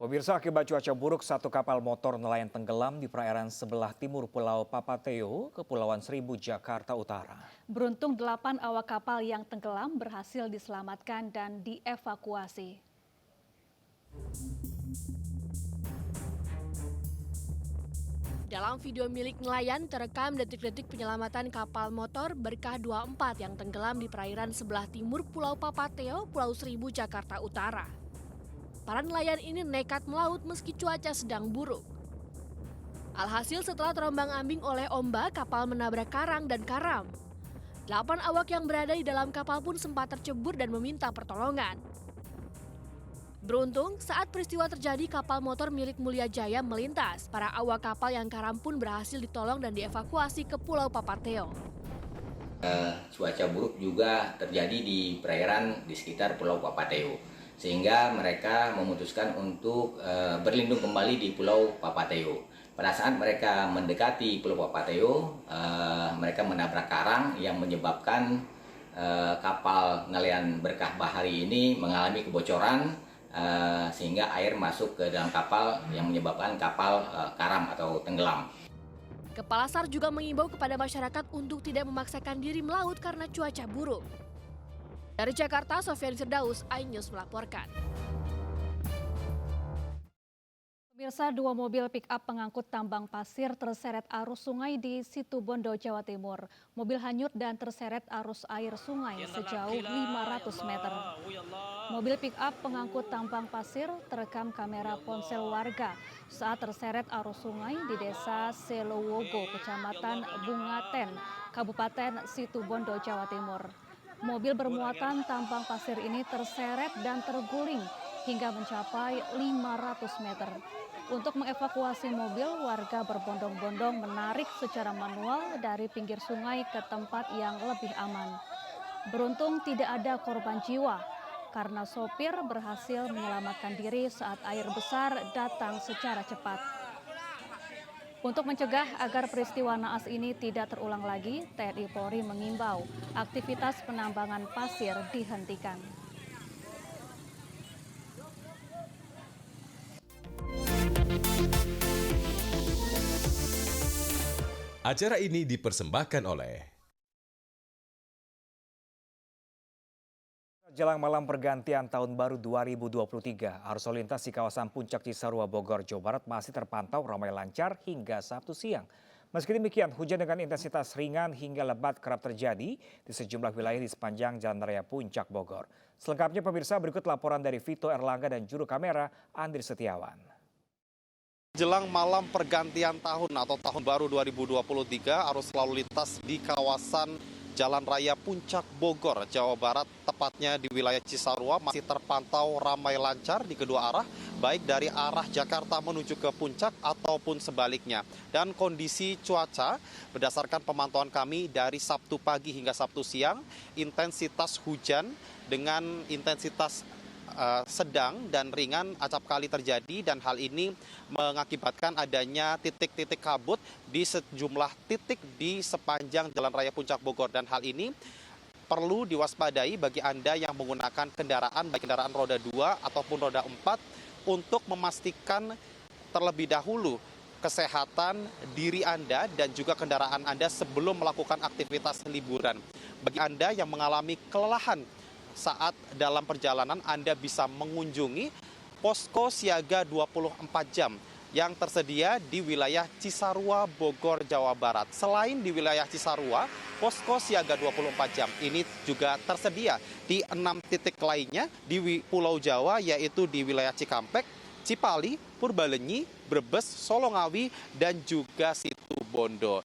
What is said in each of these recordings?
Pemirsa, akibat cuaca buruk, satu kapal motor nelayan tenggelam di perairan sebelah timur Pulau Papateo, Kepulauan Seribu, Jakarta Utara. Beruntung 8 awak kapal yang tenggelam berhasil diselamatkan dan dievakuasi. Dalam video milik nelayan terekam detik-detik penyelamatan kapal motor Berkah 24 yang tenggelam di perairan sebelah timur Pulau Papateo, Pulau Seribu, Jakarta Utara. Para nelayan ini nekat melaut meski cuaca sedang buruk. Alhasil setelah terombang-ambing oleh ombak, kapal menabrak karang dan karam. 8 awak yang berada di dalam kapal pun sempat tercebur dan meminta pertolongan. Beruntung, saat peristiwa terjadi kapal motor milik Mulia Jaya melintas. Para awak kapal yang karam pun berhasil ditolong dan dievakuasi ke Pulau Papateo. Cuaca buruk juga terjadi di perairan di sekitar Pulau Papateo, sehingga mereka memutuskan untuk berlindung kembali di Pulau Papateo. Pada saat mereka mendekati Pulau Papateo, mereka menabrak karang yang menyebabkan kapal nelayan Berkah Bahari ini mengalami kebocoran, sehingga air masuk ke dalam kapal yang menyebabkan kapal karam atau tenggelam. Kepala SAR juga mengimbau kepada masyarakat untuk tidak memaksakan diri melaut karena cuaca buruk. Dari Jakarta, Sofian Firdaus, iNews melaporkan. Pemirsa, 2 mobil pick-up pengangkut tambang pasir terseret arus sungai di Situbondo, Jawa Timur. Mobil hanyut dan terseret arus air sungai sejauh 500 meter. Mobil pick-up pengangkut tambang pasir terekam kamera ponsel warga saat terseret arus sungai di Desa Selowogo, Kecamatan Bungaten, Kabupaten Situbondo, Jawa Timur. Mobil bermuatan tambang pasir ini terseret dan terguling hingga mencapai 500 meter. Untuk mengevakuasi mobil, warga berbondong-bondong menarik secara manual dari pinggir sungai ke tempat yang lebih aman. Beruntung tidak ada korban jiwa karena sopir berhasil menyelamatkan diri saat air besar datang secara cepat. Untuk mencegah agar peristiwa naas ini tidak terulang lagi, TNI Polri mengimbau aktivitas penambangan pasir dihentikan. Acara ini dipersembahkan oleh Jelang malam pergantian tahun baru 2023, arus lalu lintas di kawasan Puncak Cisarua, Bogor, Jawa Barat masih terpantau ramai lancar hingga Sabtu siang. Meski demikian, hujan dengan intensitas ringan hingga lebat kerap terjadi di sejumlah wilayah di sepanjang Jalan Raya Puncak Bogor. Selengkapnya pemirsa, berikut laporan dari Vito Erlangga dan juru kamera Andri Setiawan. Jelang malam pergantian tahun atau tahun baru 2023, arus lalu lintas di kawasan Jalan Raya Puncak Bogor, Jawa Barat, tepatnya di wilayah Cisarua, masih terpantau ramai lancar di kedua arah, baik dari arah Jakarta menuju ke Puncak ataupun sebaliknya. Dan kondisi cuaca, berdasarkan pemantauan kami dari Sabtu pagi hingga Sabtu siang, intensitas hujan dengan intensitas sedang dan ringan acap kali terjadi, dan hal ini mengakibatkan adanya titik-titik kabut di sejumlah titik di sepanjang Jalan Raya Puncak Bogor, dan hal ini perlu diwaspadai bagi Anda yang menggunakan kendaraan, baik kendaraan roda 2 ataupun roda 4, untuk memastikan terlebih dahulu kesehatan diri Anda dan juga kendaraan Anda sebelum melakukan aktivitas liburan. Bagi Anda yang mengalami kelelahan saat dalam perjalanan, Anda bisa mengunjungi posko siaga 24 jam yang tersedia di wilayah Cisarua, Bogor, Jawa Barat. Selain di wilayah Cisarua, posko siaga 24 jam ini juga tersedia di 6 titik lainnya di Pulau Jawa, yaitu di wilayah Cikampek, Cipali, Purbalenyi, Brebes, Solongawi, dan juga Situbondo.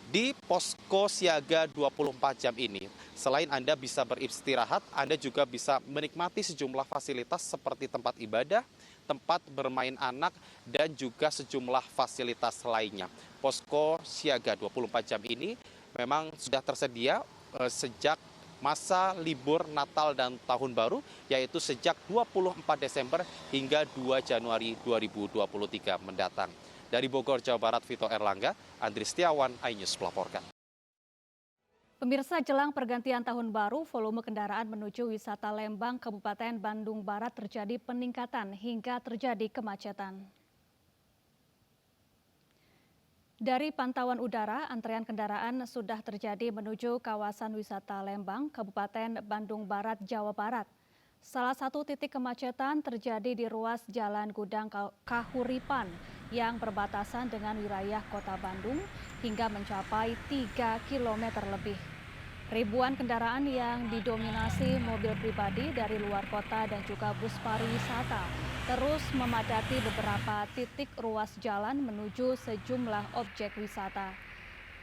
Di posko siaga 24 jam ini, selain Anda bisa beristirahat, Anda juga bisa menikmati sejumlah fasilitas seperti tempat ibadah, tempat bermain anak, dan juga sejumlah fasilitas lainnya. Posko siaga 24 jam ini memang sudah tersedia sejak masa libur Natal dan Tahun Baru, yaitu sejak 24 Desember hingga 2 Januari 2023 mendatang. Dari Bogor, Jawa Barat, Vito Erlangga, Andri Setiawan, iNews melaporkan. Pemirsa, jelang pergantian tahun baru, volume kendaraan menuju wisata Lembang, Kabupaten Bandung Barat terjadi peningkatan hingga terjadi kemacetan. Dari pantauan udara, antrean kendaraan sudah terjadi menuju kawasan wisata Lembang, Kabupaten Bandung Barat, Jawa Barat. Salah satu titik kemacetan terjadi di ruas Jalan Gudang Kahuripan yang berbatasan dengan wilayah Kota Bandung hingga mencapai 3 km lebih. Ribuan kendaraan yang didominasi mobil pribadi dari luar kota dan juga bus pariwisata terus memadati beberapa titik ruas jalan menuju sejumlah objek wisata.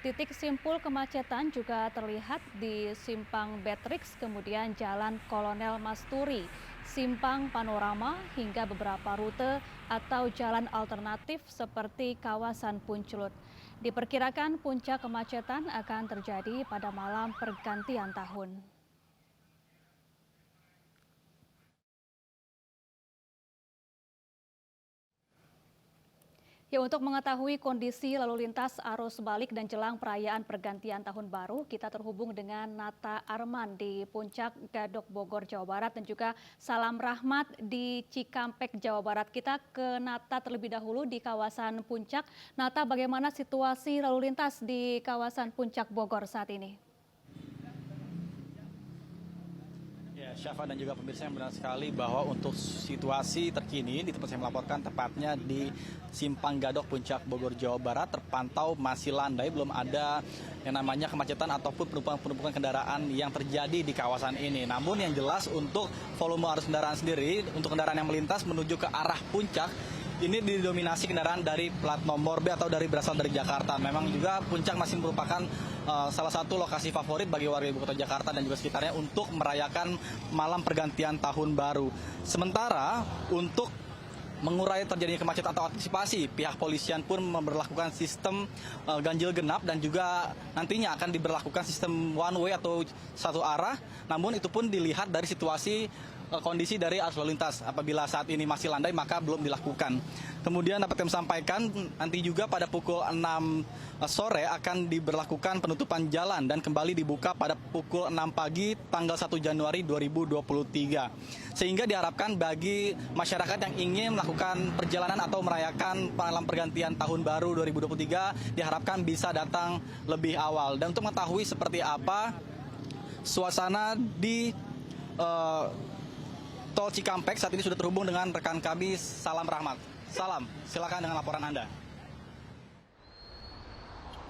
Titik simpul kemacetan juga terlihat di Simpang Betrix, kemudian Jalan Kolonel Masturi, Simpang Panorama, hingga beberapa rute atau jalan alternatif seperti kawasan Punculut. Diperkirakan puncak kemacetan akan terjadi pada malam pergantian tahun. Ya, untuk mengetahui kondisi lalu lintas arus balik dan jelang perayaan pergantian tahun baru, kita terhubung dengan Nata Arman di Puncak Gadok Bogor, Jawa Barat, dan juga Salam Rahmat di Cikampek, Jawa Barat. Kita ke Nata terlebih dahulu di kawasan Puncak. Nata, bagaimana situasi lalu lintas di kawasan Puncak Bogor saat ini? Syafa dan juga pemirsa, yang benar sekali bahwa untuk situasi terkini di tempat saya melaporkan, tepatnya di Simpang Gadok Puncak Bogor, Jawa Barat, terpantau masih landai, belum ada yang namanya kemacetan ataupun penumpukan kendaraan yang terjadi di kawasan ini. Namun yang jelas untuk volume arus kendaraan sendiri, untuk kendaraan yang melintas menuju ke arah puncak, ini didominasi kendaraan dari plat nomor B atau berasal dari Jakarta. Memang juga puncak masih merupakan salah satu lokasi favorit bagi warga ibu kota Jakarta dan juga sekitarnya untuk merayakan malam pergantian tahun baru. Sementara untuk mengurai terjadinya kemacetan atau antisipasi, pihak polisian pun memberlakukan sistem ganjil genap dan juga nantinya akan diberlakukan sistem one way atau satu arah. Namun itu pun dilihat dari situasi kondisi dari arus lalu lintas. Apabila saat ini masih landai maka belum dilakukan. Kemudian dapat kami sampaikan nanti juga pada pukul 6 sore akan diberlakukan penutupan jalan dan kembali dibuka pada pukul 6 pagi tanggal 1 Januari 2023. Sehingga diharapkan bagi masyarakat yang ingin melakukan perjalanan atau merayakan malam pergantian tahun baru 2023 diharapkan bisa datang lebih awal. Dan untuk mengetahui seperti apa suasana di Tol Cikampek, saat ini sudah terhubung dengan rekan kami Salam Rahmat. Salam, silakan dengan laporan Anda.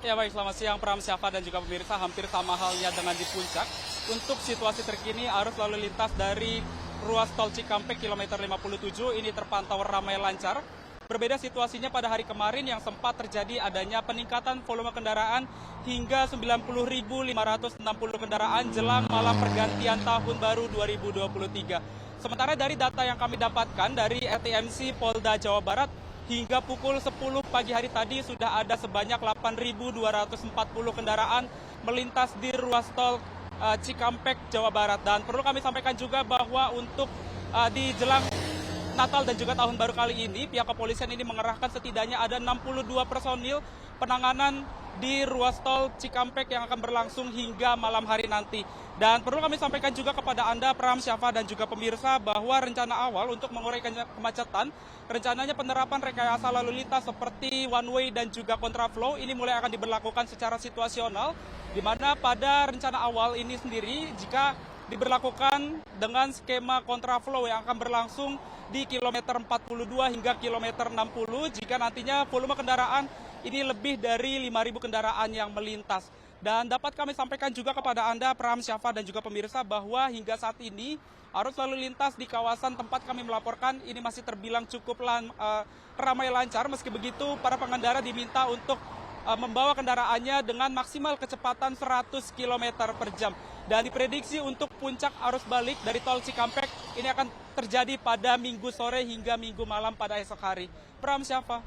Ya baik, selamat siang Pram, Syafa dan juga pemirsa. Hampir sama halnya dengan di puncak. Untuk situasi terkini arus lalu lintas dari ruas Tol Cikampek kilometer 57 ini terpantau ramai lancar. Berbeda situasinya pada hari kemarin yang sempat terjadi adanya peningkatan volume kendaraan hingga 90.560 kendaraan jelang malam pergantian tahun baru 2023. Sementara dari data yang kami dapatkan dari RTMC Polda Jawa Barat, hingga pukul 10 pagi hari tadi sudah ada sebanyak 8.240 kendaraan melintas di ruas tol Cikampek, Jawa Barat. Dan perlu kami sampaikan juga bahwa untuk di jelang Natal dan juga Tahun Baru kali ini, pihak kepolisian ini mengerahkan setidaknya ada 62 personil penanganan di ruas tol Cikampek yang akan berlangsung hingga malam hari nanti. Dan perlu kami sampaikan juga kepada Anda, Pram, Syafa, dan juga pemirsa, bahwa rencana awal untuk mengurai kemacetan, rencananya penerapan rekayasa lalu lintas seperti one way dan juga kontraflow ini mulai akan diberlakukan secara situasional, di mana pada rencana awal ini sendiri, jika diberlakukan dengan skema kontraflow yang akan berlangsung di kilometer 42 hingga kilometer 60, jika nantinya volume kendaraan ini lebih dari 5.000 kendaraan yang melintas. Dan dapat kami sampaikan juga kepada Anda, Pram, Syafa, dan juga pemirsa, bahwa hingga saat ini arus lalu lintas di kawasan tempat kami melaporkan ini masih terbilang cukup ramai lancar. Meski begitu, para pengendara diminta untuk membawa kendaraannya dengan maksimal kecepatan 100 km per jam. Dan diprediksi untuk puncak arus balik dari tol Cikampek ini akan terjadi pada Minggu sore hingga Minggu malam pada esok hari. Pram, Syafa.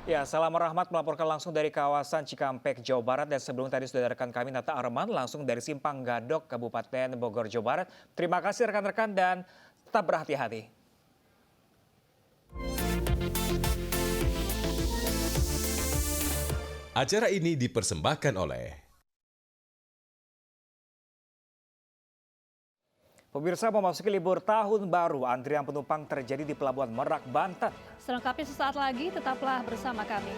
Ya, Salam Rahmat melaporkan langsung dari kawasan Cikampek, Jawa Barat. Dan sebelum tadi sudah ada rekan kami Nata Arman langsung dari Simpang Gadok, Kabupaten Bogor, Jawa Barat. Terima kasih rekan-rekan dan tetap berhati-hati. Acara ini dipersembahkan oleh Pemirsa, memasuki libur tahun baru, antrian penumpang terjadi di Pelabuhan Merak, Banten. Selengkapnya sesaat lagi, tetaplah bersama kami.